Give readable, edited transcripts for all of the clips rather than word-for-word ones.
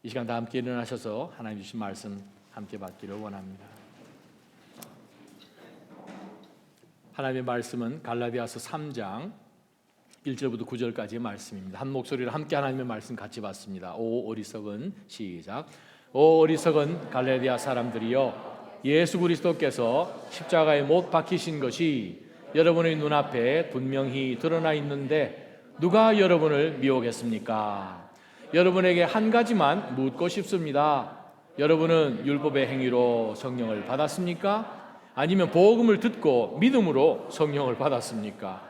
이 시간 다 함께 일어나셔서 하나님 주신 말씀 함께 받기를 원합니다. 하나님의 말씀은 갈라디아서 3장 1절부터 9절까지의 말씀입니다. 한 목소리로 함께 하나님의 말씀 같이 받습니다. 오 어리석은 시작. 오 어리석은 갈라디아 사람들이여, 예수 그리스도께서 십자가에 못 박히신 것이 여러분의 눈앞에 분명히 드러나 있는데 누가 여러분을 미혹했습니까? 여러분에게 한 가지만 묻고 싶습니다. 여러분은 율법의 행위로 성령을 받았습니까? 아니면 복음을 듣고 믿음으로 성령을 받았습니까?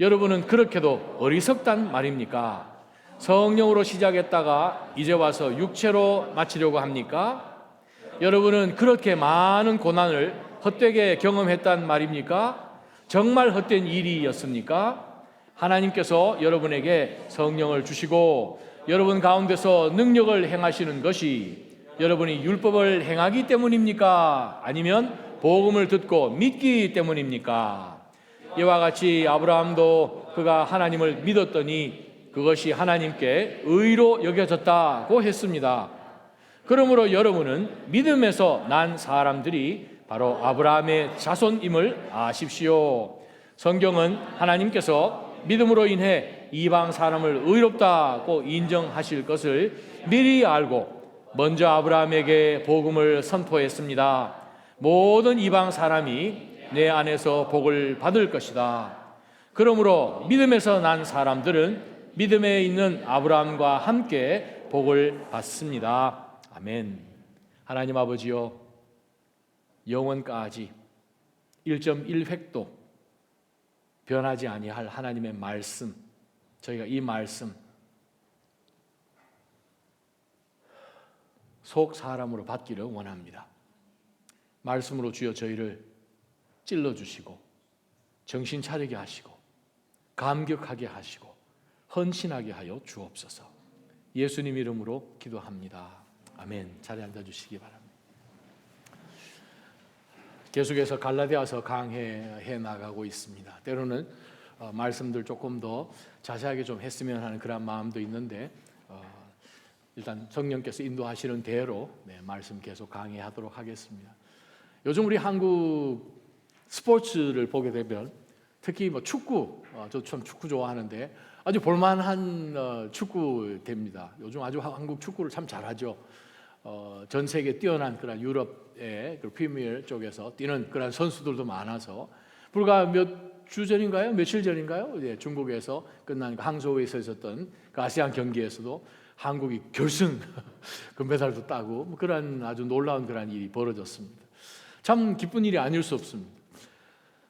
여러분은 그렇게도 어리석단 말입니까? 성령으로 시작했다가 이제 와서 육체로 마치려고 합니까? 여러분은 그렇게 많은 고난을 헛되게 경험했단 말입니까? 정말 헛된 일이었습니까? 하나님께서 여러분에게 성령을 주시고 여러분 가운데서 능력을 행하시는 것이 여러분이 율법을 행하기 때문입니까? 아니면 복음을 듣고 믿기 때문입니까? 이와 같이 아브라함도 그가 하나님을 믿었더니 그것이 하나님께 의로 여겨졌다고 했습니다. 그러므로 여러분은 믿음에서 난 사람들이 바로 아브라함의 자손임을 아십시오. 성경은 하나님께서 믿음으로 인해 이방 사람을 의롭다고 인정하실 것을 미리 알고 먼저 아브라함에게 복음을 선포했습니다. 모든 이방 사람이 내 안에서 복을 받을 것이다. 그러므로 믿음에서 난 사람들은 믿음에 있는 아브라함과 함께 복을 받습니다. 아멘. 하나님 아버지여, 영원까지 1.1획도 변하지 아니할 하나님의 말씀, 저희가 이 말씀 속 사람으로 받기를 원합니다. 말씀으로 주여 저희를 찔러주시고 정신 차리게 하시고 감격하게 하시고 헌신하게 하여 주옵소서. 예수님 이름으로 기도합니다. 아멘. 자리에 앉아주시기 바랍니다. 계속해서 갈라디아서 강해해 나가고 있습니다. 때로는 말씀들 조금 더 자세하게 좀 했으면 하는 그런 마음도 있는데 일단 성령께서 인도하시는 대로 말씀 계속 강해하도록 하겠습니다. 요즘 우리 한국 스포츠를 보게 되면 특히 뭐 축구, 저 참 축구 좋아하는데 아주 볼만한 축구 됩니다. 요즘 아주 한국 축구를 참 잘하죠. 전 세계 뛰어난 그런 유럽의 그 프리미어 쪽에서 뛰는 그런 선수들도 많아서 불과 몇 주 전인가요? 며칠 전인가요? 중국에서 끝난 항저우에서 있었던 그 아시안 경기에서도 한국이 결승 금메달도 따고 뭐 그런 아주 놀라운 그런 일이 벌어졌습니다. 참 기쁜 일이 아닐 수 없습니다.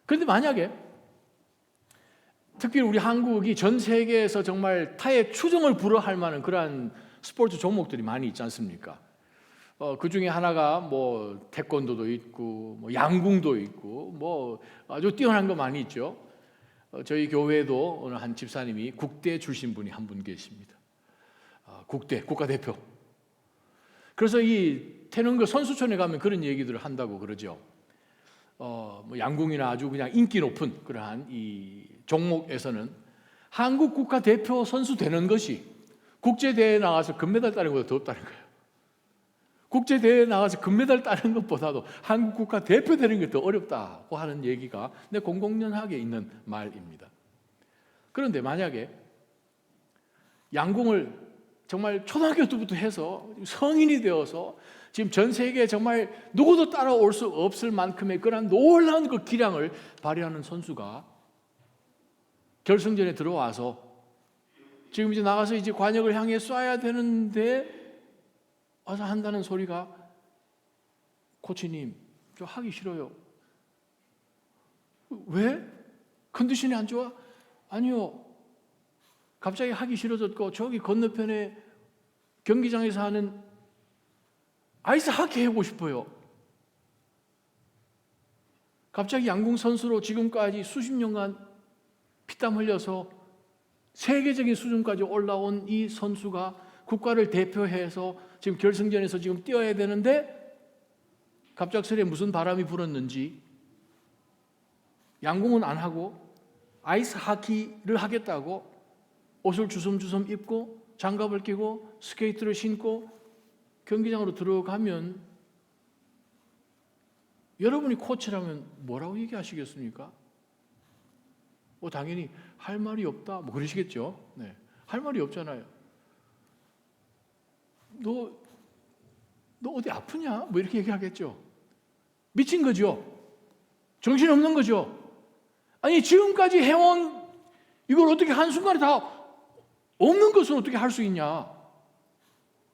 그런데 만약에 특히 우리 한국이 전 세계에서 정말 타의 추종을 불허할 만한 그러한 스포츠 종목들이 많이 있지 않습니까? 그 중에 하나가 뭐 태권도도 있고 뭐 양궁도 있고 뭐 아주 뛰어난 거 많이 있죠. 저희 교회에도 오늘 한 집사님이 국대 출신 분이 한 분 계십니다. 국대 국가대표. 그래서 이 태릉그 선수촌에 가면 그런 얘기들을 한다고 그러죠. 뭐 양궁이나 아주 그냥 인기 높은 그러한 이 종목에서는 한국 국가대표 선수 되는 것이 국제대회에 나가서 금메달 따는 것보다 더 없다는 거예요. 국제대회에 나가서 금메달 따는 것보다도 한국 국가 대표 되는 게 더 어렵다고 하는 얘기가 공공연하게 있는 말입니다. 그런데 만약에 양궁을 정말 초등학교 때부터 해서 성인이 되어서 지금 전 세계에 정말 누구도 따라올 수 없을 만큼의 그런 놀라운 그 기량을 발휘하는 선수가 결승전에 들어와서 지금 이제 나가서 이제 관역을 향해 쏴야 되는데 와서 한다는 소리가 코치님 저 하기 싫어요. 왜? 컨디션이 안 좋아? 아니요. 갑자기 하기 싫어졌고 저기 건너편에 경기장에서 하는 아이스 하키 해보고 싶어요. 갑자기 양궁 선수로 지금까지 수십 년간 피땀 흘려서 세계적인 수준까지 올라온 이 선수가 국가를 대표해서 지금 결승전에서 지금 뛰어야 되는데 갑작스레 무슨 바람이 불었는지 양궁은 안 하고 아이스 하키를 하겠다고 옷을 주섬주섬 입고 장갑을 끼고 스케이트를 신고 경기장으로 들어가면 여러분이 코치라면 뭐라고 얘기하시겠습니까? 당연히 할 말이 없다 뭐 그러시겠죠. 네. 할 말이 없잖아요. 너 어디 아프냐? 뭐 이렇게 얘기하겠죠. 미친 거죠. 정신없는 거죠. 아니 지금까지 해온 이걸 어떻게 한순간에 다 없는 것을 어떻게 할 수 있냐?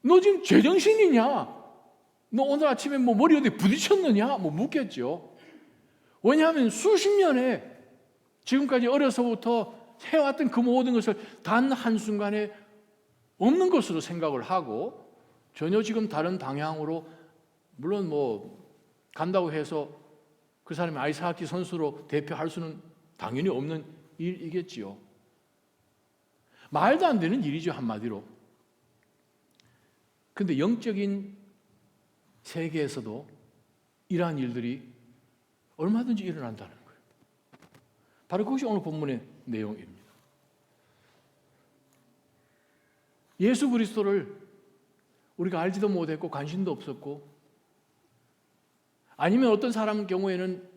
너 지금 제정신이냐? 너 오늘 아침에 뭐 머리 어디 부딪혔느냐? 뭐 묻겠죠. 왜냐하면 수십 년에 지금까지 어려서부터 해왔던 그 모든 것을 단 한순간에 없는 것으로 생각을 하고 전혀 지금 다른 방향으로 물론 뭐 간다고 해서 그 사람이 아이스하키 선수로 대표할 수는 당연히 없는 일이겠지요. 말도 안 되는 일이죠, 한마디로. 근데 영적인 세계에서도 이러한 일들이 얼마든지 일어난다는 거예요. 바로 그것이 오늘 본문의 내용입니다. 예수 그리스도를 우리가 알지도 못했고 관심도 없었고, 아니면 어떤 사람 경우에는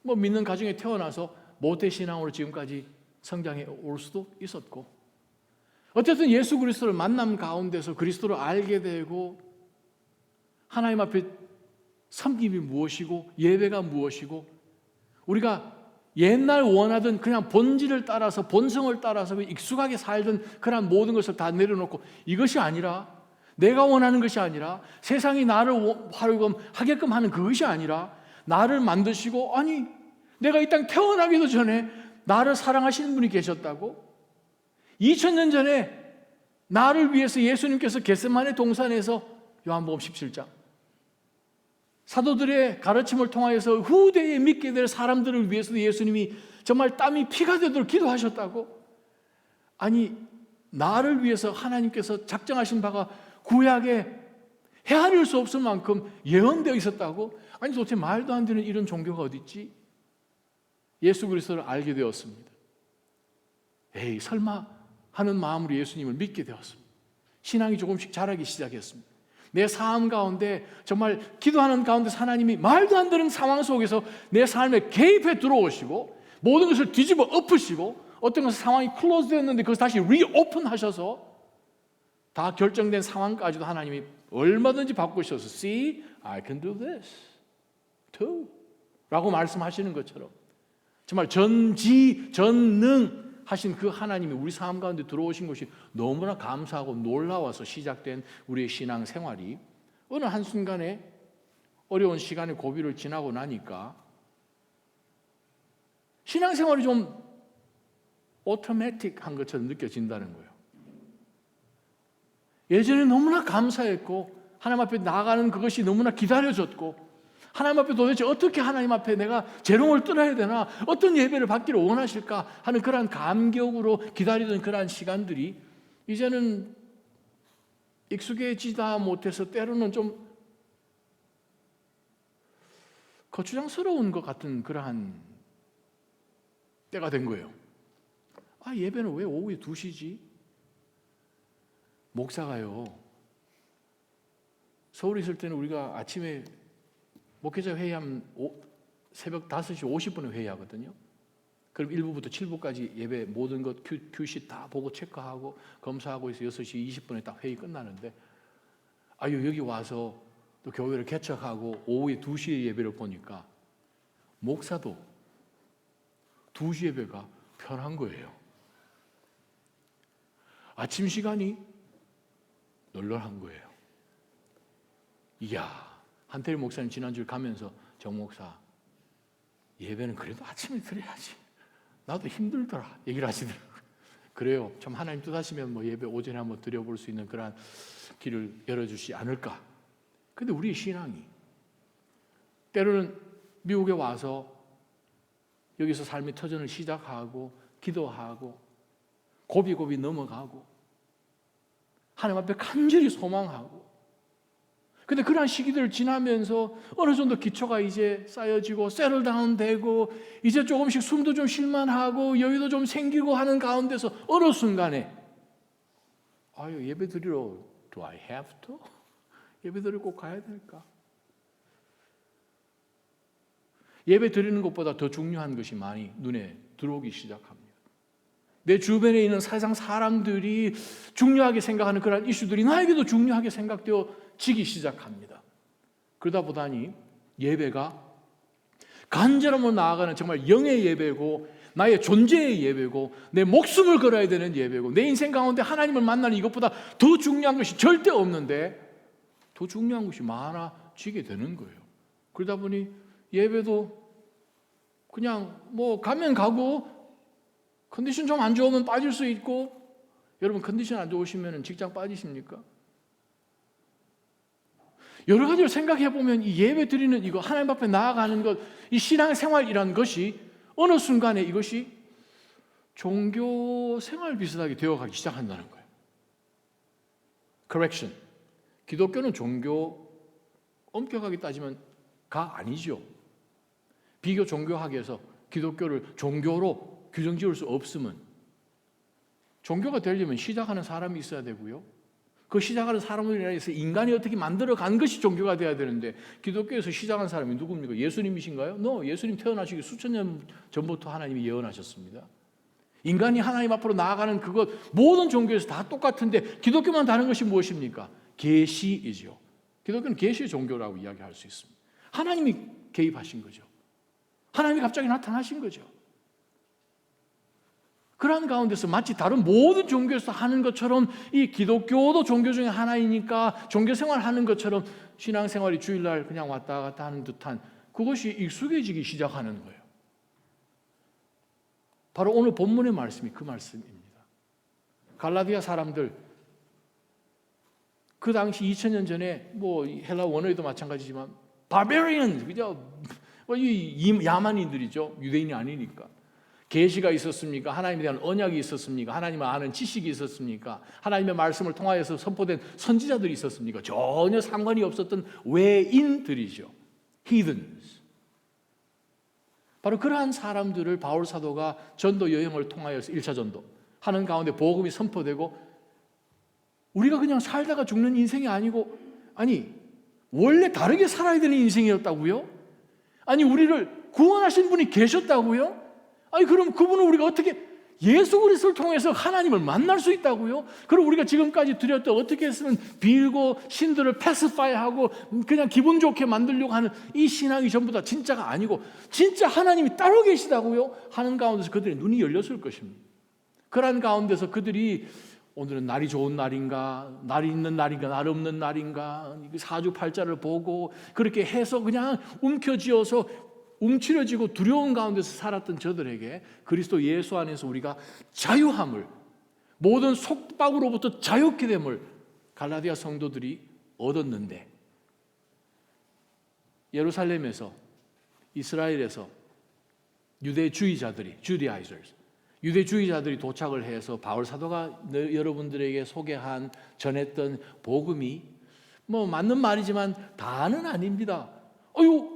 뭐 믿는 가정에 태어나서 모태신앙으로 지금까지 성장해 올 수도 있었고, 어쨌든 예수 그리스도를 만남 가운데서 그리스도를 알게 되고 하나님 앞에 섬김이 무엇이고 예배가 무엇이고, 우리가 옛날 원하던 그냥 본질을 따라서 본성을 따라서 익숙하게 살던 그런 모든 것을 다 내려놓고, 이것이 아니라 내가 원하는 것이 아니라 세상이 나를 하게끔 하는 그것이 아니라 나를 만드시고, 아니 내가 이 땅 태어나기도 전에 나를 사랑하시는 분이 계셨다고, 2000년 전에 나를 위해서 예수님께서 겟세마네 동산에서, 요한복음 17장, 사도들의 가르침을 통하여서 후대에 믿게 될 사람들을 위해서도 예수님이 정말 땀이 피가 되도록 기도하셨다고. 아니 나를 위해서 하나님께서 작정하신 바가 구약에 헤아릴 수 없을 만큼 예언되어 있었다고. 아니 도대체 말도 안 되는 이런 종교가 어디 있지? 예수 그리스도를 알게 되었습니다. 에이 설마 하는 마음으로 예수님을 믿게 되었습니다. 신앙이 조금씩 자라기 시작했습니다. 내 삶 가운데 정말 기도하는 가운데 하나님이 말도 안 되는 상황 속에서 내 삶에 개입해 들어오시고 모든 것을 뒤집어 엎으시고, 어떤 것은 상황이 클로즈 되었는데 그것을 다시 리오픈 하셔서 다 결정된 상황까지도 하나님이 얼마든지 바꾸셔서 See, I can do this too 라고 말씀하시는 것처럼 정말 전지전능 하신 그 하나님이 우리 삶 가운데 들어오신 것이 너무나 감사하고 놀라워서 시작된 우리의 신앙 생활이 어느 한순간에 어려운 시간의 고비를 지나고 나니까 신앙 생활이 좀 오토매틱한 것처럼 느껴진다는 거예요. 예전에 너무나 감사했고 하나님 앞에 나아가는 그것이 너무나 기다려졌고, 하나님 앞에 도대체 어떻게 하나님 앞에 내가 재롱을 떨어야 되나, 어떤 예배를 받기를 원하실까 하는 그러한 감격으로 기다리던 그러한 시간들이 이제는 익숙해지다 못해서 때로는 좀 거추장스러운 것 같은 그러한 때가 된 거예요. 예배는 왜 오후에 2시지? 목사가요, 서울에 있을 때는 우리가 아침에 목회자 회의하면 새벽 5시 50분에 회의하거든요. 그럼 1부부터 7부까지 예배 모든 것 큐시 다 보고 체크하고 검사하고 해서 6시 20분에 딱 회의 끝나는데, 여기 와서 또 교회를 개척하고 오후에 2시에 예배를 보니까 목사도 2시 예배가 편한 거예요. 아침 시간이 널널한 거예요. 이야, 한태일 목사님 지난주에 가면서 정 목사, 예배는 그래도 아침에 드려야지. 나도 힘들더라 얘기를 하시더라고요. 그래요. 참 하나님 뜻하시면 뭐 예배 오전에 한번 드려볼 수 있는 그런 길을 열어주시지 않을까. 근데 우리의 신앙이 때로는 미국에 와서 여기서 삶의 터전을 시작하고 기도하고 고비고비 넘어가고 하나님 앞에 간절히 소망하고, 근데 그러한 시기들을 지나면서 어느 정도 기초가 이제 쌓여지고 세틀다운 되고 이제 조금씩 숨도 좀 쉴만하고 여유도 좀 생기고 하는 가운데서 어느 순간에 예배 드리러 Do I have to? 예배드리러 꼭 가야 될까? 예배 드리는 것보다 더 중요한 것이 많이 눈에 들어오기 시작합니다. 내 주변에 있는 세상 사람들이 중요하게 생각하는 그런 이슈들이 나에게도 중요하게 생각되어지기 시작합니다. 그러다 보다니 예배가 간절함으로 나아가는 정말 영의 예배고, 나의 존재의 예배고, 내 목숨을 걸어야 되는 예배고, 내 인생 가운데 하나님을 만나는 이것보다 더 중요한 것이 절대 없는데 더 중요한 것이 많아지게 되는 거예요. 그러다 보니 예배도 그냥 뭐 가면 가고, 컨디션 좀 안 좋으면 빠질 수 있고. 여러분 컨디션 안 좋으시면 직장 빠지십니까? 여러 가지를 생각해 보면 이 예배 드리는 이거, 하나님 앞에 나아가는 것, 이 신앙생활이라는 것이 어느 순간에 이것이 종교 생활 비슷하게 되어가기 시작한다는 거예요. Correction. 기독교는 종교 엄격하게 따지면 가 아니죠. 비교 종교학에서 기독교를 종교로 규정 지을 수 없으면, 종교가 되려면 시작하는 사람이 있어야 되고요. 그 시작하는 사람을 인해서 인간이 어떻게 만들어간 것이 종교가 되어야 되는데, 기독교에서 시작한 사람이 누굽니까? 예수님이신가요? No, 예수님 태어나시기 수천 년 전부터 하나님이 예언하셨습니다. 인간이 하나님 앞으로 나아가는 그것, 모든 종교에서 다 똑같은데 기독교만 다른 것이 무엇입니까? 계시이죠. 기독교는 계시의 종교라고 이야기할 수 있습니다. 하나님이 개입하신 거죠. 하나님이 갑자기 나타나신 거죠. 그러한 가운데서 마치 다른 모든 종교에서 하는 것처럼 이 기독교도 종교 중에 하나이니까 종교생활 하는 것처럼 신앙생활이 주일날 그냥 왔다 갔다 하는 듯한 그것이 익숙해지기 시작하는 거예요. 바로 오늘 본문의 말씀이 그 말씀입니다. 갈라디아 사람들, 그 당시 2000년 전에 뭐 헬라 원어에도 마찬가지지만 barbarian, 그죠? 이 야만인들이죠. 유대인이 아니니까. 계시가 있었습니까? 하나님에 대한 언약이 있었습니까? 하나님을 아는 지식이 있었습니까? 하나님의 말씀을 통하여서 선포된 선지자들이 있었습니까? 전혀 상관이 없었던 외인들이죠. heathens. 바로 그러한 사람들을 바울 사도가 전도 여행을 통하여서 1차 전도 하는 가운데 복음이 선포되고, 우리가 그냥 살다가 죽는 인생이 아니고, 아니 원래 다르게 살아야 되는 인생이었다고요? 아니 우리를 구원하신 분이 계셨다고요? 아니 그럼 그분은 우리가 어떻게 예수 그리스도를 통해서 하나님을 만날 수 있다고요? 그럼 우리가 지금까지 드렸던 어떻게 했으면 빌고 신들을 패시파이하고 그냥 기분 좋게 만들려고 하는 이 신앙이 전부 다 진짜가 아니고 진짜 하나님이 따로 계시다고요? 하는 가운데서 그들의 눈이 열렸을 것입니다. 그러한 가운데서 그들이 오늘은 날이 좋은 날인가, 날이 있는 날인가, 날 없는 날인가, 사주팔자를 보고 그렇게 해서 그냥 움켜쥐어서 움츠려지고 두려운 가운데서 살았던 저들에게 그리스도 예수 안에서 우리가 자유함을, 모든 속박으로부터 자유케 됨을 갈라디아 성도들이 얻었는데, 예루살렘에서, 이스라엘에서 유대주의자들이, Judaizers, 유대주의자들이 도착을 해서 바울 사도가 여러분들에게 소개한, 전했던 복음이 뭐 맞는 말이지만 다는 아닙니다.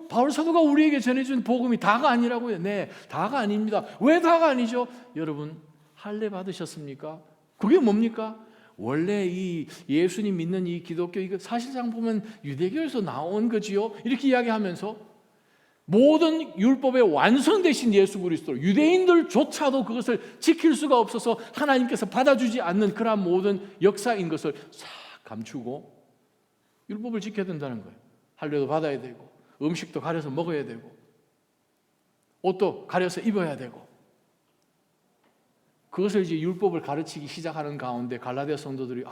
바울 사도가 우리에게 전해준 복음이 다가 아니라고요? 네, 다가 아닙니다. 왜 다가 아니죠? 여러분 할례 받으셨습니까? 그게 뭡니까? 원래 이 예수님 믿는 이 기독교, 이거 사실상 보면 유대교에서 나온 거지요. 이렇게 이야기하면서 모든 율법의 완성되신 예수 그리스도, 유대인들조차도 그것을 지킬 수가 없어서 하나님께서 받아주지 않는 그러한 모든 역사인 것을 싹 감추고 율법을 지켜야 된다는 거예요. 할례도 받아야 되고, 음식도 가려서 먹어야 되고, 옷도 가려서 입어야 되고, 그것을 이제 율법을 가르치기 시작하는 가운데 갈라디아 성도들이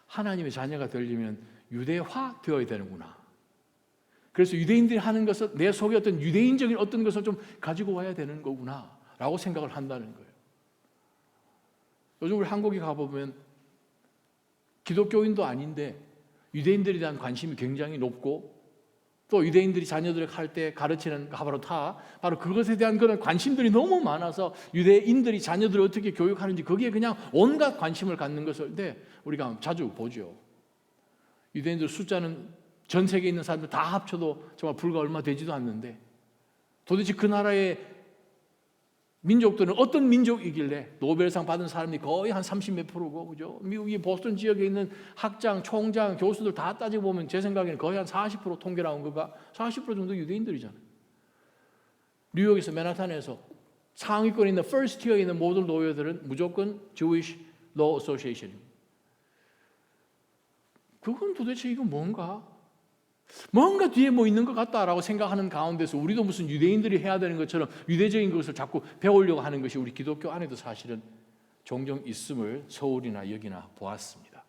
하나님의 자녀가 되려면 유대화 되어야 되는구나. 그래서 유대인들이 하는 것은 내 속에 어떤 유대인적인 어떤 것을 좀 가지고 와야 되는 거구나 라고 생각을 한다는 거예요. 요즘 우리 한국에 가보면 기독교인도 아닌데 유대인들에 대한 관심이 굉장히 높고, 또 유대인들이 자녀들을 할 때 가르치는 바로 그것에 대한 그런 관심들이 너무 많아서 유대인들이 자녀들을 어떻게 교육하는지 거기에 그냥 온갖 관심을 갖는 것을 우리가 자주 보죠. 유대인들 숫자는 전 세계에 있는 사람들 다 합쳐도 정말 불과 얼마 되지도 않는데, 도대체 그 나라의 민족들은 어떤 민족이길래 노벨상 받은 사람이 거의 한 30몇 %고, 그죠? 미국이 보스턴 지역에 있는 학장, 총장, 교수들 다 따지고 보면 제 생각에는 거의 한 40% 통계 나온 거가 40% 정도 유대인들이잖아요. 뉴욕에서 맨하탄에서 상위권에 있는 first tier에 있는 모든 노예들은 무조건 Jewish Law Association입니다. 그건 도대체 이거 뭔가 뒤에 뭐 있는 것 같다라고 생각하는 가운데서 우리도 무슨 유대인들이 해야 되는 것처럼 유대적인 것을 자꾸 배우려고 하는 것이 우리 기독교 안에도 사실은 종종 있음을 서울이나 여기나 보았습니다.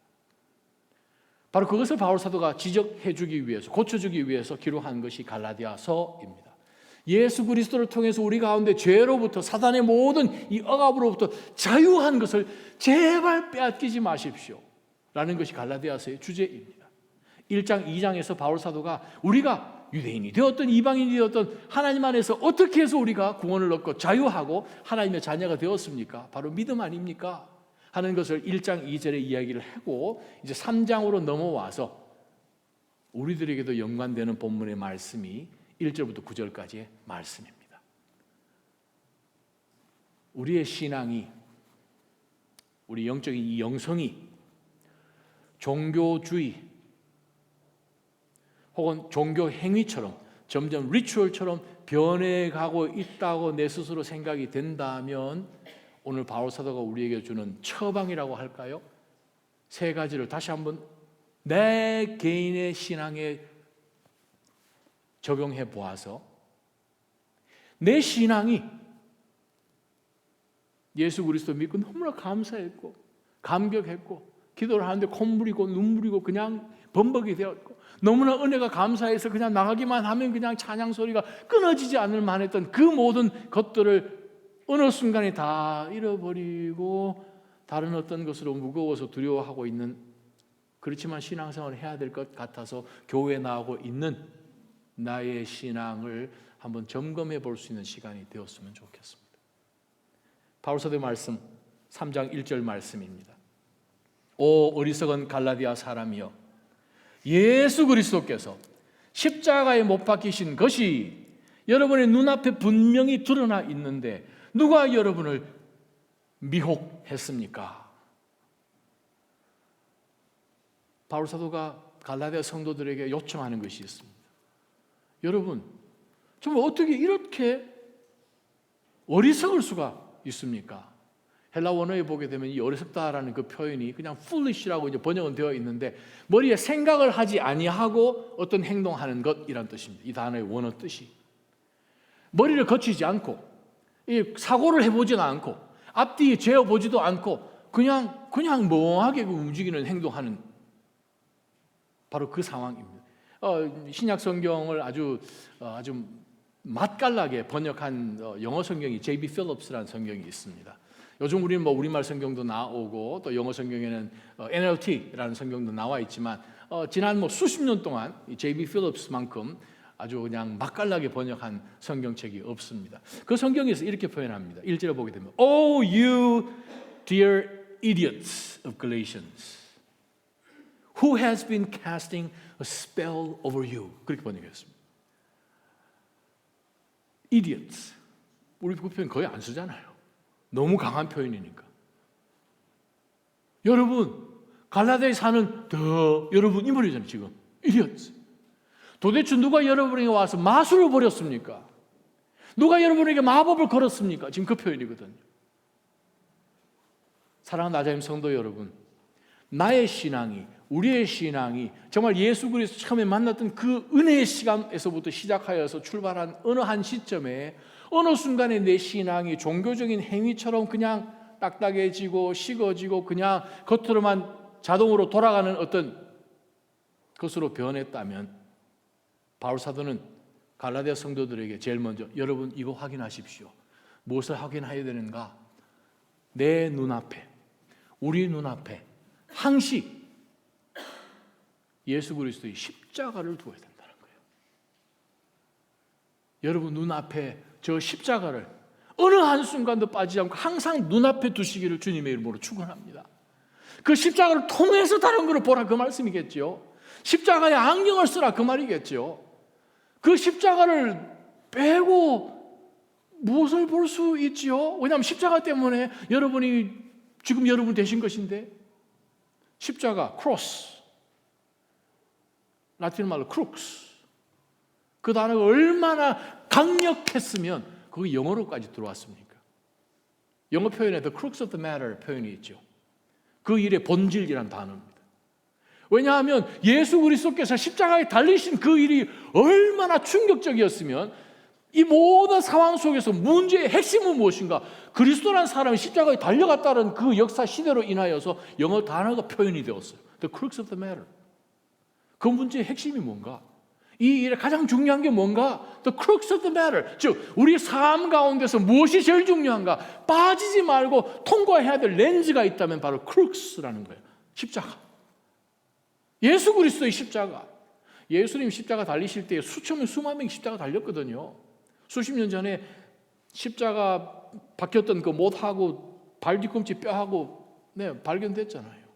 바로 그것을 바울 사도가 지적해 주기 위해서, 고쳐주기 위해서 기록한 것이 갈라디아서입니다. 예수 그리스도를 통해서 우리 가운데 죄로부터, 사단의 모든 이 억압으로부터 자유한 것을 제발 빼앗기지 마십시오 라는 것이 갈라디아서의 주제입니다. 1장, 2장에서 바울 사도가 우리가 유대인이 되었던 이방인이 되었던 하나님 안에서 어떻게 해서 우리가 구원을 얻고 자유하고 하나님의 자녀가 되었습니까? 바로 믿음 아닙니까? 하는 것을 1장 2절에 이야기를 하고 이제 3장으로 넘어와서 우리들에게도 연관되는 본문의 말씀이 1절부터 9절까지의 말씀입니다. 우리의 신앙이, 우리 영적인 이 영성이 종교주의 혹은 종교 행위처럼 점점 리추얼처럼 변해가고 있다고 내 스스로 생각이 된다면 오늘 바울 사도가 우리에게 주는 처방이라고 할까요? 세 가지를 다시 한번 내 개인의 신앙에 적용해 보아서 내 신앙이 예수 그리스도 믿고 너무나 감사했고 감격했고 기도를 하는데 콧물이고 눈물이고 그냥 범벅이 되었고 너무나 은혜가 감사해서 그냥 나가기만 하면 그냥 찬양 소리가 끊어지지 않을 만했던 그 모든 것들을 어느 순간에 다 잃어버리고 다른 어떤 것으로 무거워서 두려워하고 있는, 그렇지만 신앙생활을 해야 될 것 같아서 교회에 나오고 있는 나의 신앙을 한번 점검해 볼 수 있는 시간이 되었으면 좋겠습니다. 바울 사도의 말씀 3장 1절 말씀입니다. 오 어리석은 갈라디아 사람이여, 예수 그리스도께서 십자가에 못 박히신 것이 여러분의 눈앞에 분명히 드러나 있는데 누가 여러분을 미혹했습니까? 바울 사도가 갈라디아 성도들에게 요청하는 것이 있습니다. 여러분, 정말 어떻게 이렇게 어리석을 수가 있습니까? 헬라 원어에 보게 되면 이 어리석다라는 그 표현이 그냥 foolish라고 이제 번역은 되어 있는데 머리에 생각을 하지 아니하고 어떤 행동하는 것이란 뜻입니다. 이 단어의 원어 뜻이 머리를 거치지 않고 사고를 해보지는 않고 앞뒤에 재어보지도 않고 그냥 멍하게 움직이는 행동하는 바로 그 상황입니다. 신약 성경을 아주 맛깔나게 번역한 영어 성경이 J.B. 필립스라는 성경이 있습니다. 요즘 우리는 우리말 성경도 나오고 또 영어 성경에는 NLT라는 성경도 나와 있지만 지난 수십 년 동안 J.B. 필립스만큼 아주 그냥 맛깔나게 번역한 성경책이 없습니다. 그 성경에서 이렇게 표현합니다. 1절에 보게 되면 Oh you dear idiots of Galatians, who has been casting a spell over you. 그렇게 번역했습니다. idiots. 우리 그 표현 거의 안 쓰잖아요. 너무 강한 표현이니까. 여러분, 갈라디아에 사는 여러분 이 말이잖아요. 지금 idiots. 도대체 누가 여러분에게 와서 마술을 벌였습니까? 누가 여러분에게 마법을 걸었습니까? 지금 그 표현이거든요. 사랑하는 나자임 성도 여러분, 나의 신앙이, 우리의 신앙이 정말 예수 그리스도 처음에 만났던 그 은혜의 시간에서부터 시작하여서 출발한 어느 한 시점에 어느 순간에 내 신앙이 종교적인 행위처럼 그냥 딱딱해지고 식어지고 그냥 겉으로만 자동으로 돌아가는 어떤 것으로 변했다면 바울 사도는 갈라디아 성도들에게 제일 먼저 여러분 이거 확인하십시오. 무엇을 확인해야 되는가? 내 눈앞에, 우리 눈앞에 항시 예수 그리스도의 십자가를 두어야 된다는 거예요. 여러분 눈앞에 저 십자가를 어느 한순간도 빠지지 않고 항상 눈앞에 두시기를 주님의 이름으로 축원합니다. 그 십자가를 통해서 다른 것을 보라 그 말씀이겠죠. 십자가에 안경을 쓰라 그 말이겠죠. 그 십자가를 빼고 무엇을 볼 수 있지요? 왜냐하면 십자가 때문에 여러분이 지금 여러분 되신 것인데, 십자가, 크로스, 라틴 말로 크룩스, 그 단어가 얼마나 강력했으면 그게 영어로까지 들어왔습니까? 영어 표현에 The crux of the matter 표현이 있죠. 그 일의 본질이란 단어입니다. 왜냐하면 예수 그리스도께서 십자가에 달리신 그 일이 얼마나 충격적이었으면 이 모든 상황 속에서 문제의 핵심은 무엇인가? 그리스도라는 사람이 십자가에 달려갔다는 그 역사 시대로 인하여서 영어 단어가 표현이 되었어요. The crux of the matter. 그 문제의 핵심이 뭔가? 이 일에 가장 중요한 게 뭔가? The crux of the matter. 즉 우리 삶 가운데서 무엇이 제일 중요한가? 빠지지 말고 통과해야 될 렌즈가 있다면 바로 crux라는 거예요. 십자가. 예수 그리스도의 십자가. 예수님 십자가 달리실 때 수천 명, 수만 명이 십자가 달렸거든요. 수십 년 전에 십자가 박혔던 그 못하고 발 뒤꿈치 뼈하고 발견됐잖아요.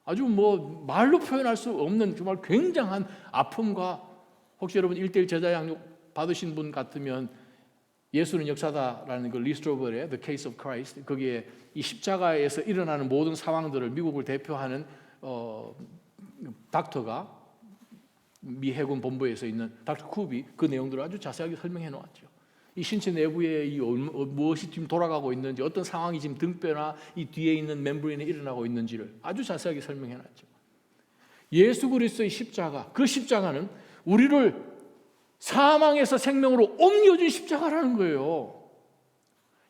아주 말로 표현할 수 없는 정말 굉장한 아픔과, 혹시 여러분 1:1 제자 양육 받으신 분 같으면 예수는 역사다라는 그 리 스트로벌의 The Case of Christ, 거기에 이 십자가에서 일어나는 모든 상황들을 미국을 대표하는 닥터가, 미 해군 본부에서 있는 닥터 쿠비, 그 내용들을 아주 자세하게 설명해 놓았죠. 이 신체 내부에 무엇이 지금 돌아가고 있는지, 어떤 상황이 지금 등뼈나 이 뒤에 있는 멤브레인에 일어나고 있는지를 아주 자세하게 설명해 놨죠. 예수 그리스도의 십자가, 그 십자가는 우리를 사망에서 생명으로 옮겨준 십자가라는 거예요.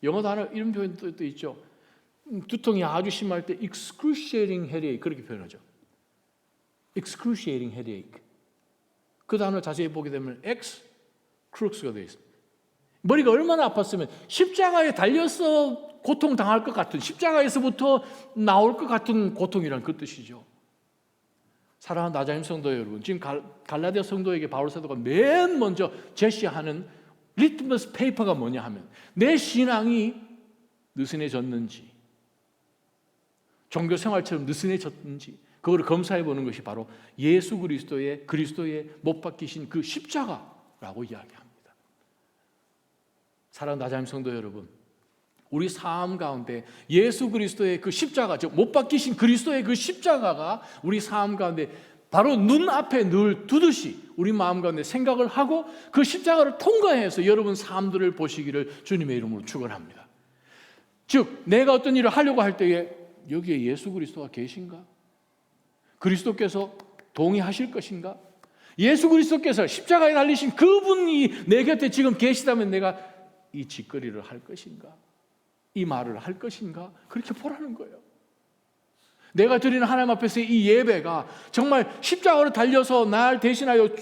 영어 단어 이런 표현도 있죠. 두통이 아주 심할 때 excruciating headache, 그렇게 표현하죠. excruciating headache. 그 단어 자세히 보게 되면 X, crux가 되어 있습니다. 머리가 얼마나 아팠으면 십자가에 달려서 고통당할 것 같은, 십자가에서부터 나올 것 같은 고통이란 그 뜻이죠. 사랑하는 나자임 성도 여러분, 지금 갈라디아 성도에게 바울 사도가 맨 먼저 제시하는 리트머스 페이퍼가 뭐냐 하면 내 신앙이 느슨해졌는지, 종교 생활처럼 느슨해졌는지 그거를 검사해 보는 것이 바로 예수 그리스도의 못 박히신 그 십자가라고 이야기합니다. 사랑하는 나자임 성도 여러분, 우리 삶 가운데 예수 그리스도의 그 십자가, 즉 못 박히신 그리스도의 그 십자가가 우리 삶 가운데 바로 눈앞에 늘 두듯이 우리 마음 가운데 생각을 하고 그 십자가를 통과해서 여러분 삶들을 보시기를 주님의 이름으로 축원합니다. 즉 내가 어떤 일을 하려고 할 때에 여기에 예수 그리스도가 계신가? 그리스도께서 동의하실 것인가? 예수 그리스도께서 십자가에 달리신 그분이 내 곁에 지금 계시다면 내가 이 짓거리를 할 것인가? 이 말을 할 것인가? 그렇게 보라는 거예요. 내가 드리는 하나님 앞에서 이 예배가 정말 십자가로 달려서 날 대신하여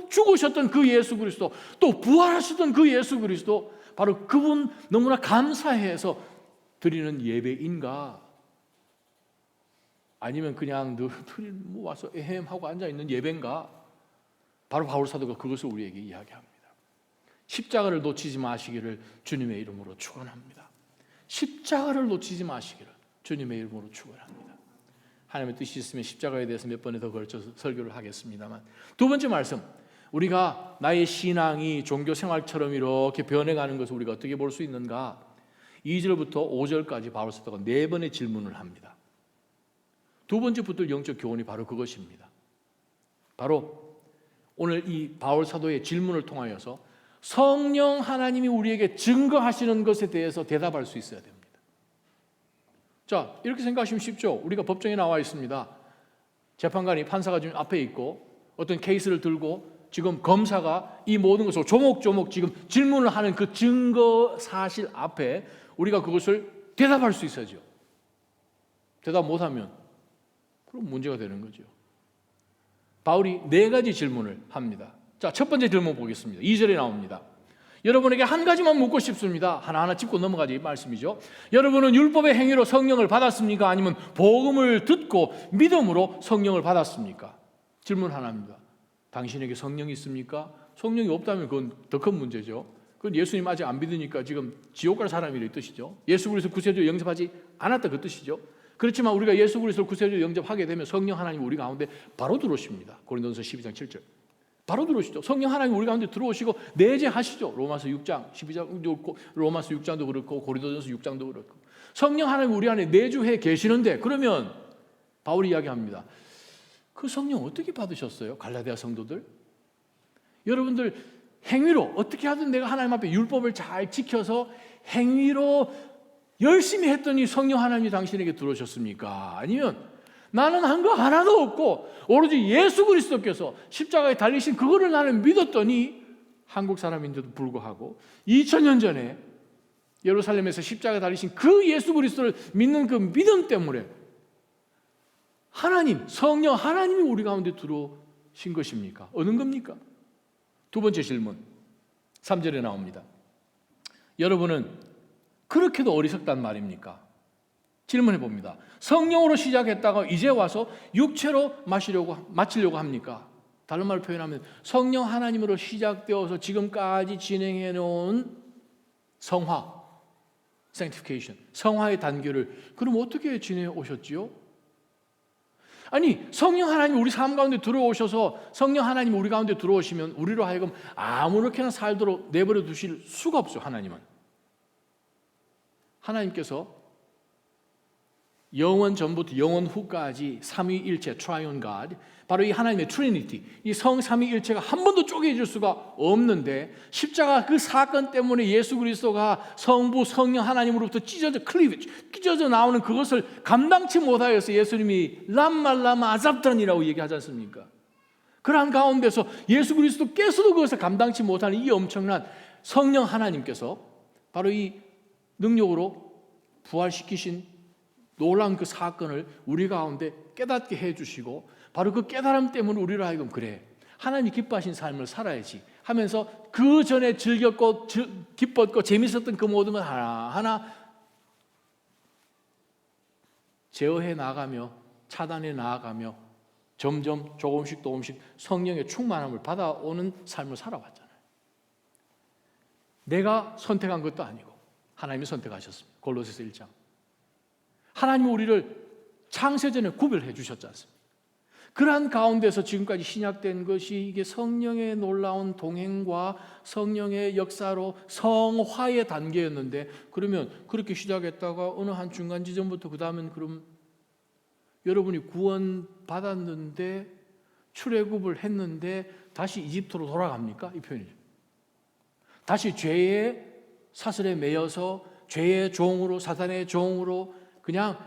죽으셨던 그 예수 그리스도, 또 부활하셨던 그 예수 그리스도, 바로 그분 너무나 감사해서 드리는 예배인가? 아니면 그냥 늘 와서 에헴하고 앉아있는 예배인가? 바로 바울 사도가 그것을 우리에게 이야기합니다. 십자가를 놓치지 마시기를 주님의 이름으로 축원합니다. 십자가를 놓치지 마시기를 주님의 이름으로 축원합니다. 하나님의 뜻이 있으면 십자가에 대해서 몇 번에 더 걸쳐서 설교를 하겠습니다만, 두 번째 말씀, 우리가 나의 신앙이 종교 생활처럼 이렇게 변해가는 것을 우리가 어떻게 볼 수 있는가? 2절부터 5절까지 바울 사도가 4번의 질문을 합니다. 두 번째 붙들 영적 교훈이 바로 그것입니다. 바로 오늘 이 바울 사도의 질문을 통하여서 성령 하나님이 우리에게 증거하시는 것에 대해서 대답할 수 있어야 됩니다. 자, 이렇게 생각하시면 쉽죠. 우리가 법정에 나와 있습니다. 재판관이, 판사가 지금 앞에 있고 어떤 케이스를 들고 지금 검사가 이 모든 것을 조목조목 지금 질문을 하는 그 증거 사실 앞에 우리가 그것을 대답할 수 있어야죠. 대답 못하면 그럼 문제가 되는 거죠. 바울이 4가지 질문을 합니다. 자, 첫 번째 질문 보겠습니다. 2절에 나옵니다. 여러분에게 한 가지만 묻고 싶습니다. 하나하나 짚고 넘어가지 말씀이죠. 여러분은 율법의 행위로 성령을 받았습니까? 아니면 복음을 듣고 믿음으로 성령을 받았습니까? 질문 하나입니다. 당신에게 성령이 있습니까? 성령이 없다면 그건 더 큰 문제죠. 그건 예수님 아직 안 믿으니까 지금 지옥 갈 사람이라는 뜻이죠. 예수 그리스도 구세주로 영접하지 않았다 그 뜻이죠. 그렇지만 우리가 예수 그리스도를 구세주로 영접하게 되면 성령 하나님 우리 가운데 바로 들어오십니다. 고린도전서 12장 7절. 바로 들어오시죠. 성령 하나님 우리 가운데 들어오시고 내재하시죠. 로마서 6장, 12장도 그렇고, 로마서 6장도 그렇고, 고린도전서 6장도 그렇고. 성령 하나님 우리 안에 내주해 계시는데, 그러면 바울이 이야기합니다. 그 성령 어떻게 받으셨어요? 갈라디아 성도들. 여러분들 행위로 어떻게 하든 내가 하나님 앞에 율법을 잘 지켜서 행위로 열심히 했더니 성령 하나님이 당신에게 들어오셨습니까? 아니면 나는 한 거 하나도 없고 오로지 예수 그리스도께서 십자가에 달리신 그거를 나는 믿었더니, 한국 사람인데도 불구하고 2000년 전에 예루살렘에서 십자가에 달리신 그 예수 그리스도를 믿는 그 믿음 때문에 하나님, 성령 하나님이 우리 가운데 들어오신 것입니까? 어느 겁니까? 두 번째 질문, 3절에 나옵니다. 여러분은 그렇게도 어리석단 말입니까? 질문해 봅니다. 성령으로 시작했다가 이제 와서 육체로 마치려고 합니까? 다른 말로 표현하면 성령 하나님으로 시작되어서 지금까지 진행해 놓은 성화, sanctification, 성화의 단계를 그럼 어떻게 지내 오셨지요? 아니, 성령 하나님 우리 삶 가운데 들어오셔서 성령 하나님 우리 가운데 들어오시면 우리로 하여금 아무렇게나 살도록 내버려 두실 수가 없어요. 하나님께서 영원 전부터 영원 후까지 삼위일체 트라이온 갓, 바로 이 하나님의 트리니티, 이 성 삼위일체가 한 번도 쪼개질 수가 없는데, 십자가 그 사건 때문에 예수 그리스도가 성부 성령 하나님으로부터 찢어져 나오는 그것을 감당치 못하여서 예수님이 람말라마 아잡단이라고 얘기하지 않습니까? 그러한 가운데서 예수 그리스도께서도 그것을 감당치 못하는 이 엄청난 성령 하나님께서 바로 이 능력으로 부활시키신 놀라운 그 사건을 우리 가운데 깨닫게 해주시고, 바로 그 깨달음 때문에 우리로 하여금 그래, 하나님 기뻐하신 삶을 살아야지 하면서 그 전에 즐겼고 기뻤고 재밌었던 그 모든 걸 하나하나 제어해 나가며 차단해 나가며 점점 조금씩 성령의 충만함을 받아오는 삶을 살아왔잖아요. 내가 선택한 것도 아니고 하나님이 선택하셨습니다. 골로새서 1장. 하나님은 우리를 창세전에 구별해 주셨지 않습니까? 그러한 가운데서 지금까지 신약된 것이 이게 성령의 놀라운 동행과 성령의 역사로 성화의 단계였는데, 그러면 그렇게 시작했다가 어느 한 중간 지점부터 그 다음엔 그럼 여러분이 구원 받았는데 출애굽을 했는데 다시 이집트로 돌아갑니까? 이 표현이죠. 다시 죄의 사슬에 매여서 죄의 종으로, 사탄의 종으로 그냥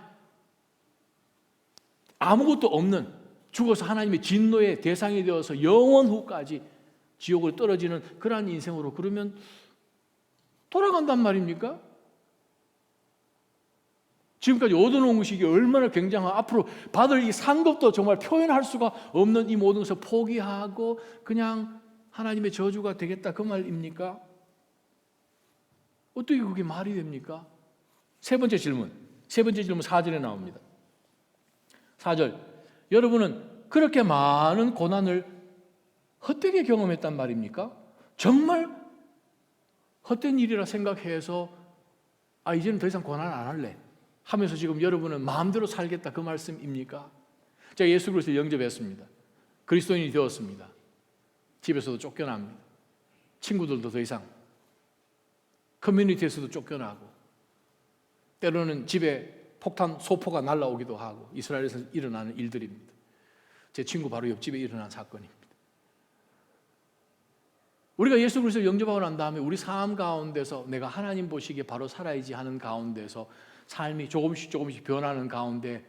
아무것도 없는, 죽어서 하나님의 진노의 대상이 되어서 영원 후까지 지옥을 떨어지는 그러한 인생으로 그러면 돌아간단 말입니까? 지금까지 얻어놓은 것이 이게 얼마나 굉장한, 앞으로 받을 이 상급도 정말 표현할 수가 없는 이 모든 것을 포기하고 그냥 하나님의 저주가 되겠다, 그 말입니까? 어떻게 그게 말이 됩니까? 세 번째 질문 4절에 나옵니다. 4절, 여러분은 그렇게 많은 고난을 헛되게 경험했단 말입니까? 정말 헛된 일이라 생각해서 이제는 더 이상 고난 안 할래 하면서 지금 여러분은 마음대로 살겠다, 그 말씀입니까? 제가 예수 그리스도를 영접했습니다. 그리스도인이 되었습니다. 집에서도 쫓겨납니다. 친구들도 더 이상, 커뮤니티에서도 쫓겨나고, 때로는 집에 폭탄 소포가 날아오기도 하고, 이스라엘에서 일어나는 일들입니다. 제 친구 바로 옆집에 일어난 사건입니다. 우리가 예수 그리스도를 영접하고 난 다음에 우리 삶 가운데서 내가 하나님 보시기에 바로 살아야지 하는 가운데서 삶이 조금씩 변하는 가운데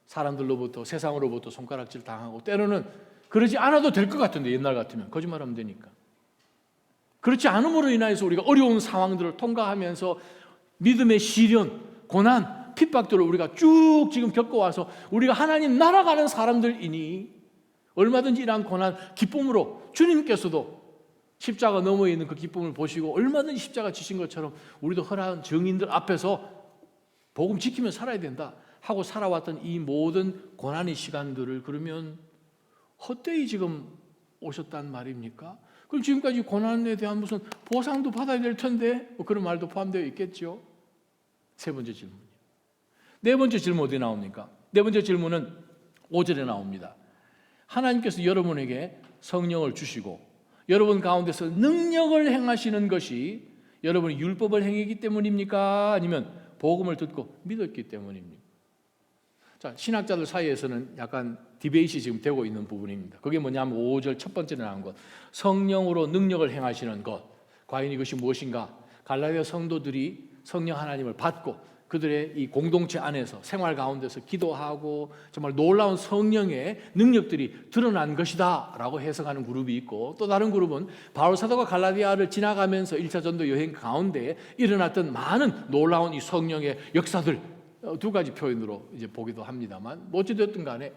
사람들로부터, 세상으로부터 손가락질 당하고, 때로는 그러지 않아도 될 것 같은데, 옛날 같으면 거짓말하면 되니까, 그렇지 않음으로 인하여서 우리가 어려운 상황들을 통과하면서 믿음의 시련, 고난, 핍박들을 우리가 쭉 지금 겪어와서 우리가 하나님 날아가는 사람들이니 얼마든지 이러한 고난, 기쁨으로 주님께서도 십자가 너머에 있는 그 기쁨을 보시고 얼마든지 십자가 지신 것처럼 우리도 허락한 증인들 앞에서 복음 지키며 살아야 된다 하고 살아왔던 이 모든 고난의 시간들을 그러면 헛되이 지금 오셨단 말입니까? 그럼 지금까지 고난에 대한 무슨 보상도 받아야 될 텐데, 그런 말도 포함되어 있겠죠. 세 번째 질문이요. 네 번째 질문 어디 나옵니까? 네 번째 질문은 5절에 나옵니다. 하나님께서 여러분에게 성령을 주시고 여러분 가운데서 능력을 행하시는 것이 여러분이 율법을 행했기 때문입니까? 아니면 복음을 듣고 믿었기 때문입니까? 자, 신학자들 사이에서는 약간 디베이트이 지금 되고 있는 부분입니다. 그게 뭐냐면 5절 첫 번째로 나온 것, 성령으로 능력을 행하시는 것, 과연 이것이 무엇인가? 갈라디아 성도들이 성령 하나님을 받고 그들의 이 공동체 안에서 생활 가운데서 기도하고 정말 놀라운 성령의 능력들이 드러난 것이다 라고 해석하는 그룹이 있고, 또 다른 그룹은 바울 사도가 갈라디아를 지나가면서 1차 전도 여행 가운데 일어났던 많은 놀라운 이 성령의 역사들, 두 가지 표현으로 이제 보기도 합니다만, 어찌됐든 간에